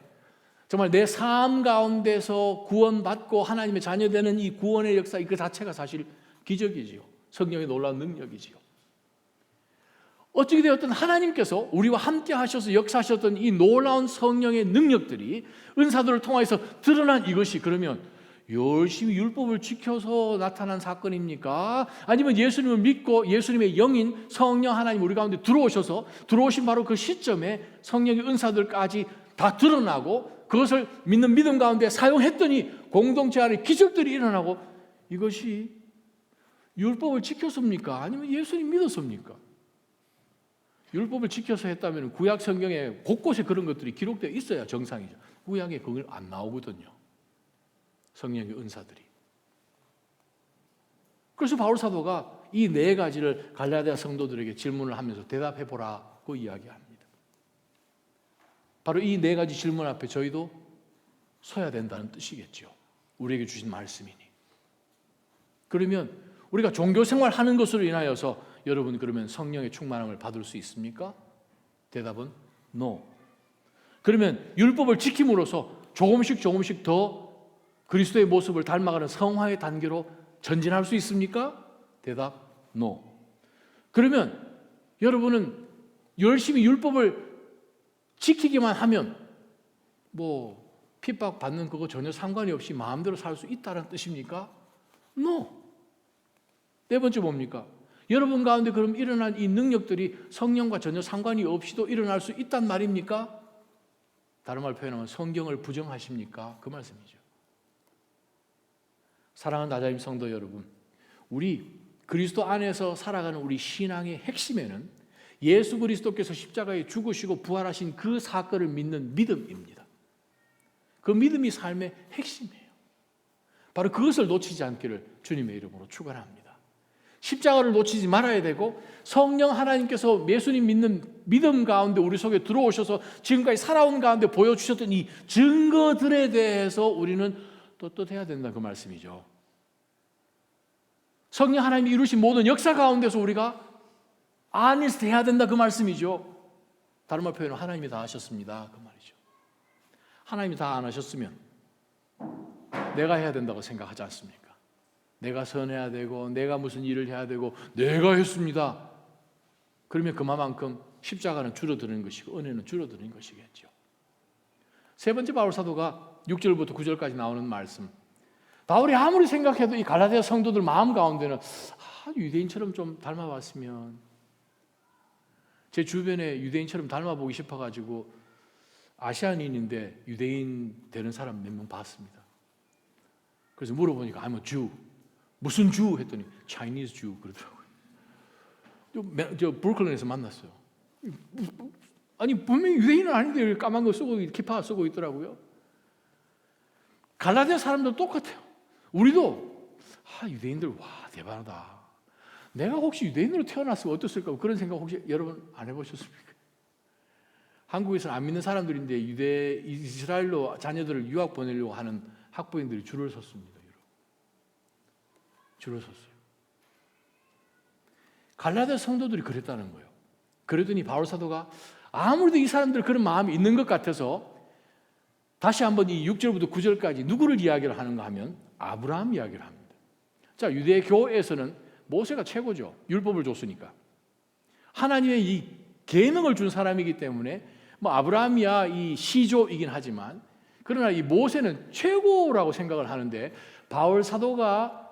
정말 내 삶 가운데서 구원받고 하나님의 자녀되는 이 구원의 역사, 그 자체가 사실 기적이지요. 성령의 놀라운 능력이지요. 어찌게 되었든 하나님께서 우리와 함께 하셔서 역사하셨던 이 놀라운 성령의 능력들이 은사들을 통해서 드러난 이것이 그러면 열심히 율법을 지켜서 나타난 사건입니까? 아니면 예수님을 믿고 예수님의 영인 성령 하나님 우리 가운데 들어오신 바로 그 시점에 성령의 은사들까지 다 드러나고 그것을 믿는 믿음 가운데 사용했더니 공동체 안에 기적들이 일어나고, 이것이 율법을 지켰습니까? 아니면 예수님 믿었습니까? 율법을 지켜서 했다면 구약 성경에 곳곳에 그런 것들이 기록되어 있어야 정상이죠. 구약에 그걸 안 나오거든요. 성령의 은사들이. 그래서 바울 사도가 이 네 가지를 갈라디아 성도들에게 질문을 하면서 대답해 보라고 이야기합니다. 바로 이 네 가지 질문 앞에 저희도 서야 된다는 뜻이겠죠. 우리에게 주신 말씀이니. 그러면 우리가 종교 생활하는 것으로 인하여서 여러분 그러면 성령의 충만함을 받을 수 있습니까? 대답은 no. 그러면 율법을 지킴으로써 조금씩 더 그리스도의 모습을 닮아가는 성화의 단계로 전진할 수 있습니까? 대답 no. 그러면 여러분은 열심히 율법을 지키기만 하면 뭐 핍박 받는 그거 전혀 상관이 없이 마음대로 살 수 있다는 뜻입니까? no. 네 번째 뭡니까? 여러분 가운데 그럼 일어난 이 능력들이 성령과 전혀 상관이 없이도 일어날 수 있단 말입니까? 다른 말로 표현하면 성경을 부정하십니까? 그 말씀이죠. 사랑하는 나자임 성도 여러분, 우리 그리스도 안에서 살아가는 우리 신앙의 핵심에는 예수 그리스도께서 십자가에 죽으시고 부활하신 그 사건을 믿는 믿음입니다. 그 믿음이 삶의 핵심이에요. 바로 그것을 놓치지 않기를 주님의 이름으로 축원합니다. 십자가를 놓치지 말아야 되고, 성령 하나님께서 예수님 믿는 믿음 가운데 우리 속에 들어오셔서 지금까지 살아온 가운데 보여주셨던 이 증거들에 대해서 우리는 떳떳해야 된다, 그 말씀이죠. 성령 하나님이 이루신 모든 역사 가운데서 우리가 honest 해야 된다, 그 말씀이죠. 다른 말 표현은 하나님이 다 하셨습니다, 그 말이죠. 하나님이 다 안 하셨으면 내가 해야 된다고 생각하지 않습니까? 내가 선해야 되고 내가 무슨 일을 해야 되고 내가 했습니다. 그러면 그만큼 십자가는 줄어드는 것이고 은혜는 줄어드는 것이겠죠. 세 번째 바울 사도가 6절부터 9절까지 나오는 말씀, 바울이 아무리 생각해도 이 갈라디아 성도들 마음 가운데는 유대인처럼 좀 닮아봤으면, 제 주변에 유대인처럼 닮아보기 싶어가지고 아시아인인데 유대인 되는 사람 몇 명 봤습니다. 그래서 물어보니까 I'm a Jew. 무슨 주? 했더니 Chinese Jew 그러더라고요. 저 브루클린에서 만났어요. 아니 분명히 유대인은 아닌데 까만 거 쓰고 키파 쓰고 있더라고요. 갈라디아 사람도 똑같아요. 우리도 유대인들 와 대단하다. 내가 혹시 유대인으로 태어났으면 어땠을까, 그런 생각 혹시 여러분 안 해보셨습니까? 한국에서는 안 믿는 사람들인데 이스라엘로 자녀들을 유학 보내려고 하는 학부모들이 줄을 섰습니다. 줄을 섰어요. 갈라디아 성도들이 그랬다는 거예요. 그러더니 바울 사도가 아무래도 이 사람들 그런 마음이 있는 것 같아서 다시 한번 이 6절부터 9절까지 누구를 이야기를 하는가 하면 아브라함 이야기를 합니다. 자, 유대 교회에서는 모세가 최고죠. 율법을 줬으니까. 하나님의 이 계명을 준 사람이기 때문에 뭐 아브라함이야 이 시조이긴 하지만, 그러나 이 모세는 최고라고 생각을 하는데, 바울 사도가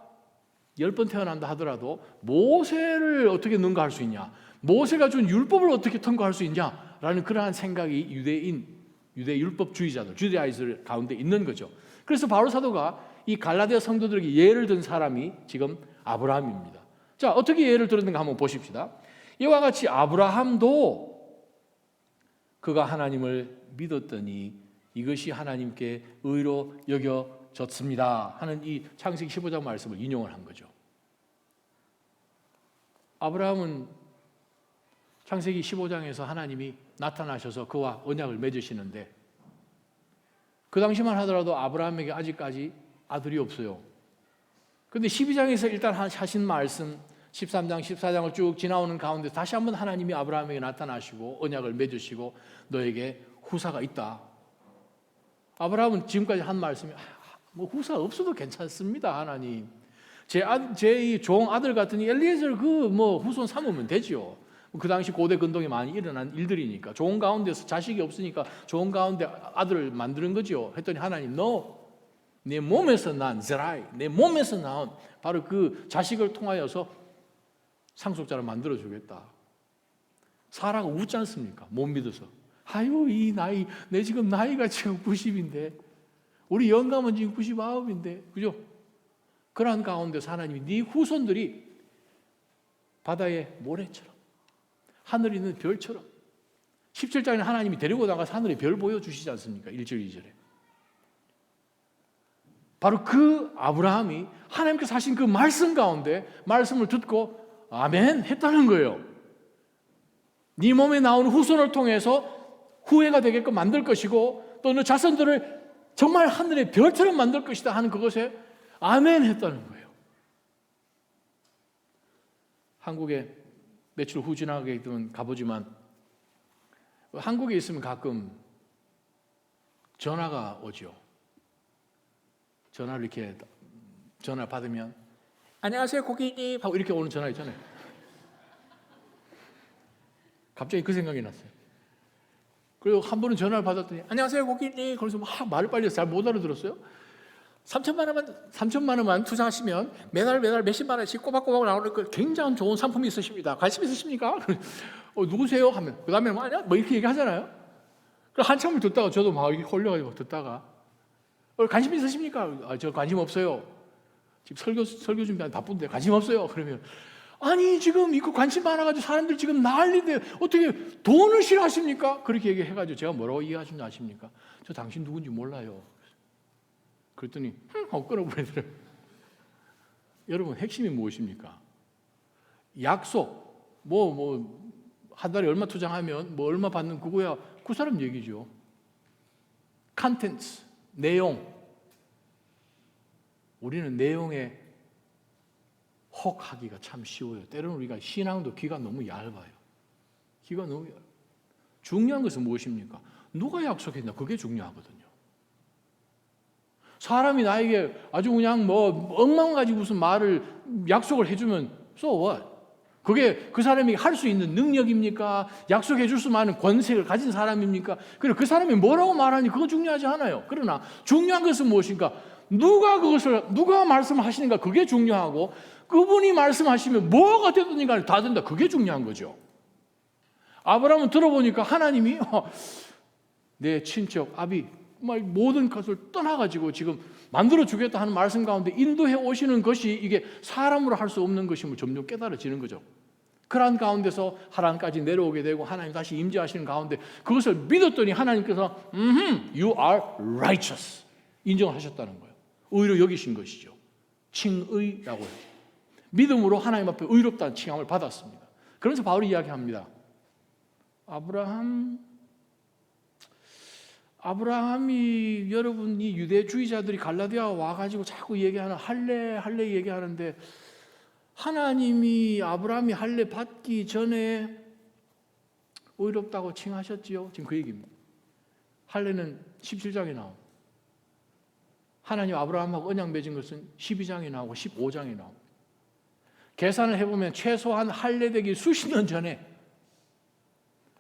10번 태어난다 하더라도 모세를 어떻게 능가할 수 있냐, 모세가 준 율법을 어떻게 통과할 수 있냐라는 그러한 생각이 유대인 유대 율법주의자들, 주다이zer 가운데 있는 거죠. 그래서 바울 사도가 이 갈라디아 성도들에게 예를 든 사람이 지금 아브라함입니다. 자, 어떻게 예를 들었는가 한번 보십시다. 이와 같이 아브라함도 그가 하나님을 믿었더니 이것이 하나님께 의로 여겨졌습니다 하는 이 창세기 15장 말씀을 인용을 한 거죠. 아브라함은 창세기 15장에서 하나님이 나타나셔서 그와 언약을 맺으시는데 그 당시만 하더라도 아브라함에게 아직까지 아들이 없어요. 그런데 12장에서 일단 하신 말씀 13장, 14장을 쭉 지나오는 가운데 다시 한번 하나님이 아브라함에게 나타나시고 언약을 맺으시고 너에게 후사가 있다. 아브라함은 지금까지 한 말씀이 뭐 후사 없어도 괜찮습니다. 하나님. 제 종 아들 같은 엘리에zer 그 뭐 후손 삼으면 되죠. 그 당시 고대 근동에 많이 일어난 일들이니까 종 가운데서 자식이 없으니까 종 가운데 아들을 만드는 거죠. 했더니 하나님 내 몸에서 난 zerai, 내 몸에서 나온 바로 그 자식을 통하여서 상속자를 만들어 주겠다. 사라가 웃지 않습니까? 못 믿어서. 아유 이 나이 내 지금 나이가 지금 90인데 우리 영감은 지금 99인데 그죠? 그러한 가운데서 하나님이 네 후손들이 바다의 모래처럼 하늘에 있는 별처럼 17장에 하나님이 데리고 나가서 하늘에 별 보여주시지 않습니까? 1절 2절에 바로 그 아브라함이 하나님께서 하신 그 말씀 가운데 말씀을 듣고 아멘 했다는 거예요. 네 몸에 나오는 후손을 통해서 후회가 되게끔 만들 것이고 또 너 자손들을 정말 하늘의 별처럼 만들 것이다 하는 그것에 아멘 했다는 거예요. 한국에 며칠 후 지나게 되면 가보지만 한국에 있으면 가끔 전화가 오죠. 전화를 이렇게 전화 받으면 안녕하세요 고객님 하고 이렇게 오는 전화 있잖아요. 갑자기 그 생각이 났어요. 그리고 한 번은 전화를 받았더니 안녕하세요 고객님 그래서 막 말을 빨리 잘 못 알아들었어요. 3천만 원만 투자하시면 매달 몇십만 원씩 꼬박꼬박 나오는 그 굉장히 좋은 상품이 있으십니다. 관심 있으십니까? 누구세요? 하면 그 다음에 뭐 이렇게 얘기하잖아요. 그래서 한참을 듣다가 저도 막 홀려가지고 듣다가 관심 있으십니까? 저 관심 없어요. 지금 설교 준비하는 바쁜데 관심 없어요. 그러면 아니 지금 이거 관심 많아가지고 사람들 지금 난리인데 어떻게 돈을 싫어하십니까? 그렇게 얘기해가지고 제가 뭐라고 이해하시는지 아십니까? 저 당신 누군지 몰라요. 그랬더니 하고 끊어버리더래요. 여러분 핵심이 무엇입니까? 약속 한 달에 얼마 투자하면 뭐 얼마 받는 그거야 그 사람 얘기죠. 컨텐츠 내용 우리는 내용에 혹하기가 참 쉬워요. 때로는 우리가 신앙도 귀가 너무 얇아요. 귀가 너무 얇아요. 중요한 것은 무엇입니까? 누가 약속했나 그게 중요하거든요. 사람이 나에게 아주 그냥 엉망 가지고 무슨 말을 약속을 해주면 so what? 그게 그 사람이 할 수 있는 능력입니까? 약속해 줄 수 많은 권세를 가진 사람입니까? 그리고 그 사람이 뭐라고 말하니 그거 중요하지 않아요. 그러나 중요한 것은 무엇인가? 누가 말씀하시는가 그게 중요하고 그분이 말씀하시면 뭐가 되든지 간에 다 된다. 그게 중요한 거죠. 아브라함은 들어보니까 하나님이 내 친척 아비 모든 것을 떠나가지고 지금 만들어 주겠다 하는 말씀 가운데 인도해 오시는 것이 이게 사람으로 할 수 없는 것임을 점점 깨달아지는 거죠. 그러한 가운데서 하란까지 내려오게 되고 하나님 다시 임재하시는 가운데 그것을 믿었더니 하나님께서 You are righteous 인정하셨다는 거예요. 의로 여기신 것이죠. 칭의라고 해요. 믿음으로 하나님 앞에 의롭다는 칭함을 받았습니다. 그러면서 바울이 이야기합니다. 아브라함이 여러분 이 유대주의자들이 갈라디아 와가지고 자꾸 얘기하는 할례 얘기하는데 하나님이 아브라함이 할례 받기 전에 의롭다고 칭하셨지요. 지금 그 얘기입니다. 할례는 17장에 나옵니다. 하나님 아브라함하고 언약 맺은 것은 12장에 나오고 15장에 나옵니다. 계산을 해보면 최소한 할례 되기 수십 년 전에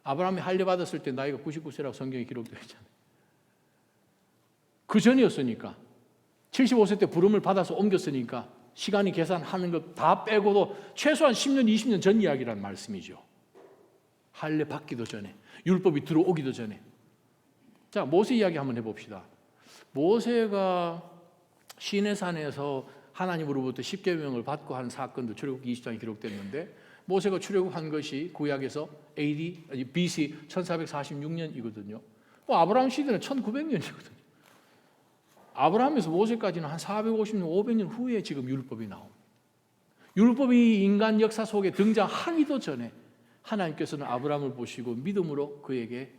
아브라함이 할례 받았을 때 나이가 99세라고 성경에 기록되어 있잖아요. 그 전이었으니까 75세 때 부름을 받아서 옮겼으니까 시간이 계산하는 것 다 빼고도 최소한 10년, 20년 전 이야기란 말씀이죠. 할례 받기도 전에 율법이 들어오기도 전에 자, 모세 이야기 한번 해봅시다. 모세가 시내산에서 하나님으로부터 십계명을 받고 한 사건도 출애굽기 20장에 기록됐는데, 모세가 출애굽한 것이 구약에서 BC 1446년이거든요. 아브라함 시대는 1900년이거든요. 아브라함에서 모세까지는 한 450년, 500년 후에 지금 율법이 나옵니다. 율법이 인간 역사 속에 등장하기도 전에 하나님께서는 아브라함을 보시고 믿음으로 그에게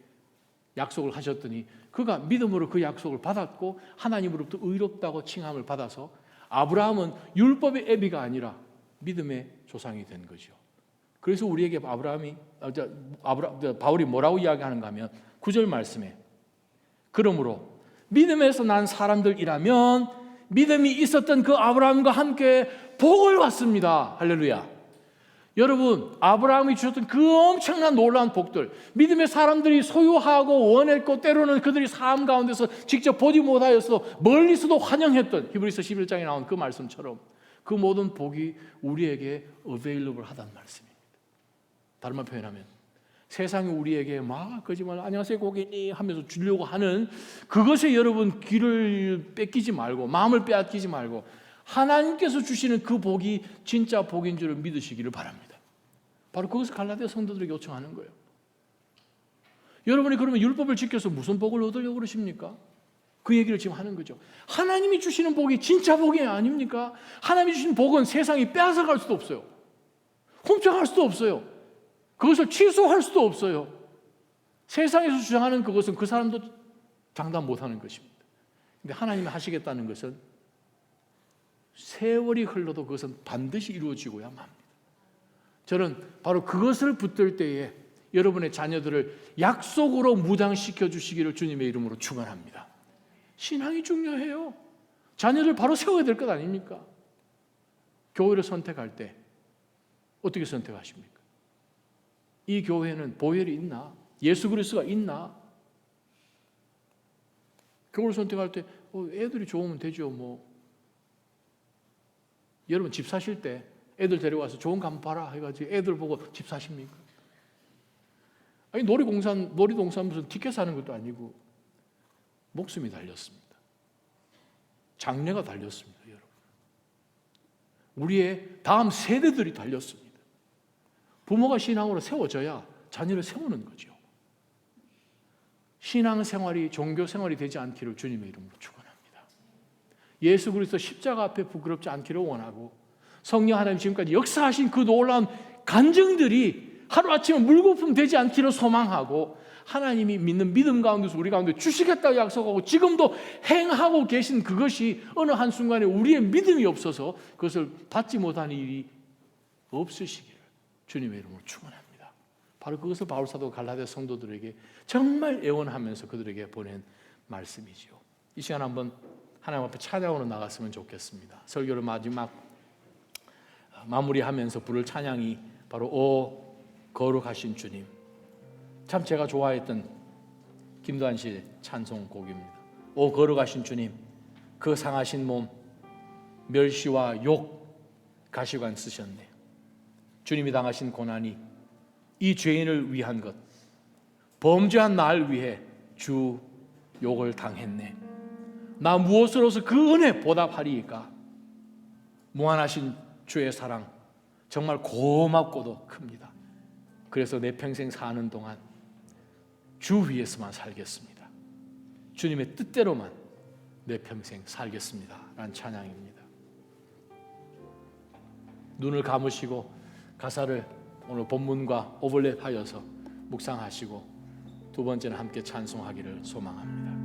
약속을 하셨더니, 그가 믿음으로 그 약속을 받았고 하나님으로부터 의롭다고 칭함을 받아서 아브라함은 율법의 애비가 아니라 믿음의 조상이 된 거죠. 그래서 우리에게 바울이 뭐라고 이야기하는가 하면 9절 말씀에, 그러므로 믿음에서 난 사람들이라면 믿음이 있었던 그 아브라함과 함께 복을 받습니다. 할렐루야. 여러분, 아브라함이 주셨던 그 엄청난 놀라운 복들, 믿음의 사람들이 소유하고 원했고 때로는 그들이 삶 가운데서 직접 보지 못하여서 멀리서도 환영했던 히브리서 11장에 나온 그 말씀처럼 그 모든 복이 우리에게 available 하다는 말씀입니다. 다른 말 표현하면 세상이 우리에게 막 거짓말, 안녕하세요 고객님 하면서 주려고 하는 그것에 여러분 귀를 뺏기지 말고, 마음을 빼앗기지 말고 하나님께서 주시는 그 복이 진짜 복인 줄을 믿으시기를 바랍니다. 바로 그것을 갈라디아 성도들에게 요청하는 거예요. 여러분이 그러면 율법을 지켜서 무슨 복을 얻으려고 그러십니까? 그 얘기를 지금 하는 거죠. 하나님이 주시는 복이 진짜 복이 아닙니까? 하나님이 주신 복은 세상이 빼앗아갈 수도 없어요. 훔쳐갈 수도 없어요. 그것을 취소할 수도 없어요. 세상에서 주장하는 그것은 그 사람도 장담 못하는 것입니다. 근데 하나님이 하시겠다는 것은 세월이 흘러도 그것은 반드시 이루어지고야 합니다. 저는 바로 그것을 붙들 때에 여러분의 자녀들을 약속으로 무장시켜 주시기를 주님의 이름으로 축원합니다. 신앙이 중요해요. 자녀를 바로 세워야 될 것 아닙니까? 교회를 선택할 때 어떻게 선택하십니까? 이 교회는 보혈이 있나? 예수 그리스도가 있나? 교회를 선택할 때 애들이 좋으면 되죠. 여러분 집 사실 때 애들 데려와서 좋은 거 한번 봐라 해가지고 애들 보고 집 사십니까? 아니 놀이동산 무슨 티켓 사는 것도 아니고 목숨이 달렸습니다. 장래가 달렸습니다. 여러분, 우리의 다음 세대들이 달렸습니다. 부모가 신앙으로 세워져야 자녀를 세우는 거죠. 신앙생활이 종교생활이 되지 않기를 주님의 이름으로 축원합니다. 예수 그리스도 십자가 앞에 부끄럽지 않기를 원하고, 성령 하나님 지금까지 역사하신 그 놀라운 간증들이 하루아침에 물거품 되지 않기를 소망하고, 하나님이 믿는 믿음 가운데서 우리 가운데 주시겠다고 약속하고 지금도 행하고 계신 그것이 어느 한순간에 우리의 믿음이 없어서 그것을 받지 못하는 일이 없으시기를 주님의 이름으로 축원합니다. 바로 그것을 바울 사도가 갈라디아 성도들에게 정말 애원하면서 그들에게 보낸 말씀이지요. 이 시간 한번 하나님 앞에 찬양으로 나갔으면 좋겠습니다. 설교를 마무리하면서 부를 찬양이 바로 오 거룩하신 주님. 참 제가 좋아했던 김도환 씨 찬송곡입니다. 오 거룩하신 주님, 그 상하신 몸 멸시와 욕 가시관 쓰셨네. 주님이 당하신 고난이 이 죄인을 위한 것, 범죄한 날 위해 주 욕을 당했네. 나 무엇으로서 그 은혜 보답하리이까? 무한하신 주의 사랑 정말 고맙고도 큽니다. 그래서 내 평생 사는 동안 주 위에서만 살겠습니다. 주님의 뜻대로만 내 평생 살겠습니다. 라는 찬양입니다. 눈을 감으시고 가사를 오늘 본문과 오버랩하여서 묵상하시고 두 번째는 함께 찬송하기를 소망합니다.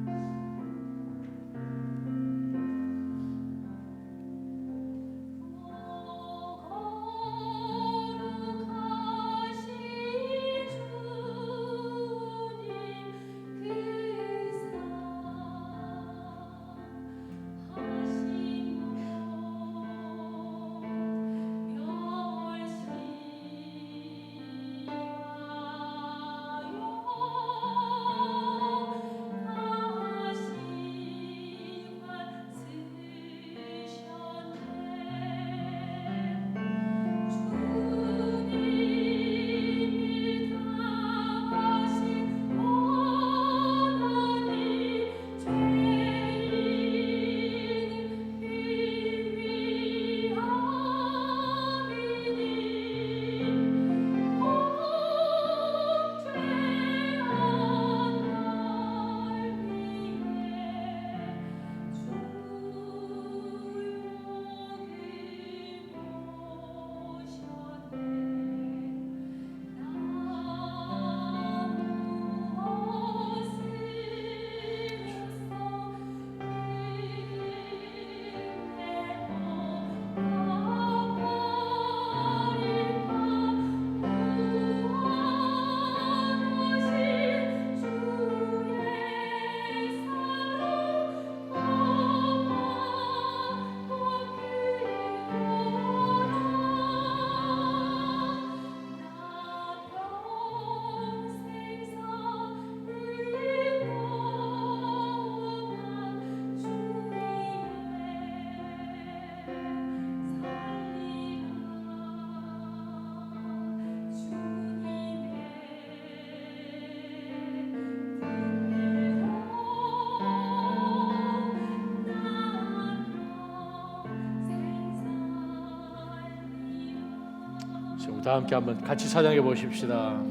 다 함께 한번 같이 찬양해 보십시다.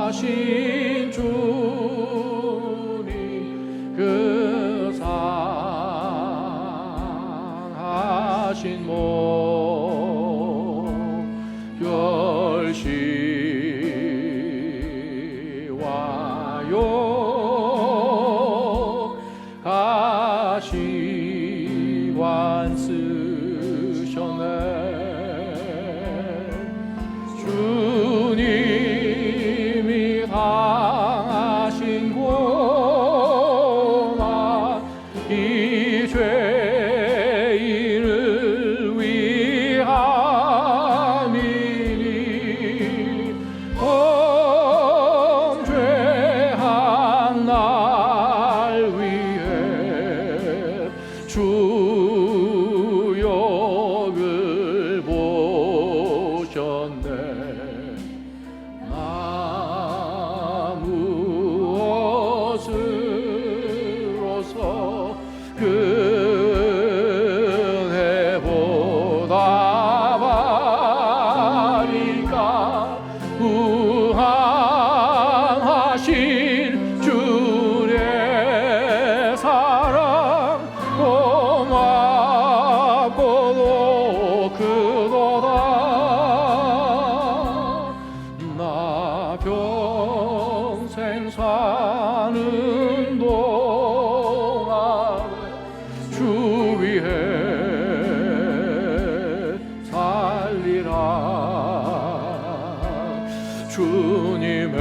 거룩하신 주님 그 상하신 몸 결시와 욕하시관 쓰셨네. 주님이 당하신 고난 이 죄인을 위함이니 범죄한 날 위해 주 역을 보셨네. 무엇으로서 그대보다 바리까 무한하신 주의 사랑 고맙고도 크도다. 나 평생 사는 동안 주 위해 살리라. 주님의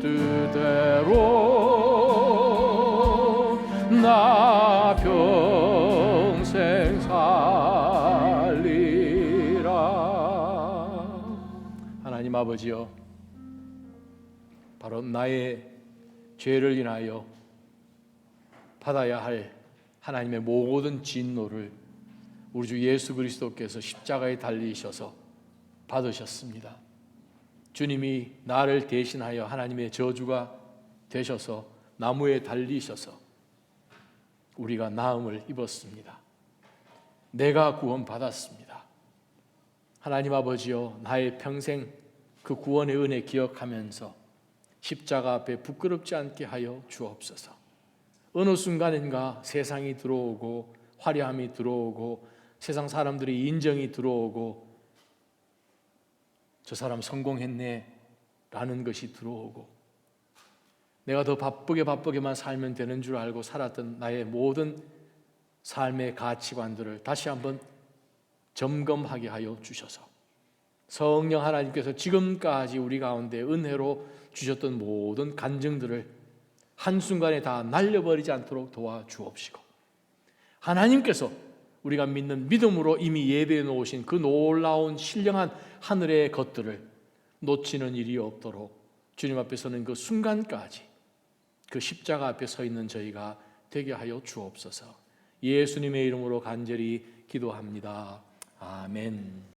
뜻대로 나 평생 살리라. 하나님 아버지여, 바로 나의 죄를 인하여 받아야 할 하나님의 모든 진노를 우리 주 예수 그리스도께서 십자가에 달리셔서 받으셨습니다. 주님이 나를 대신하여 하나님의 저주가 되셔서 나무에 달리셔서 우리가 나음을 입었습니다. 내가 구원받았습니다. 하나님 아버지여, 나의 평생 그 구원의 은혜 기억하면서 십자가 앞에 부끄럽지 않게 하여 주옵소서. 어느 순간인가 세상이 들어오고 화려함이 들어오고 세상 사람들의 인정이 들어오고 저 사람 성공했네 라는 것이 들어오고 내가 더 바쁘게만 살면 되는 줄 알고 살았던 나의 모든 삶의 가치관들을 다시 한번 점검하게 하여 주셔서 성령 하나님께서 지금까지 우리 가운데 은혜로 주셨던 모든 간증들을 한순간에 다 날려버리지 않도록 도와주옵시고, 하나님께서 우리가 믿는 믿음으로 이미 예배해 놓으신 그 놀라운 신령한 하늘의 것들을 놓치는 일이 없도록 주님 앞에 서는 그 순간까지 그 십자가 앞에 서 있는 저희가 되게 하여 주옵소서. 예수님의 이름으로 간절히 기도합니다. 아멘.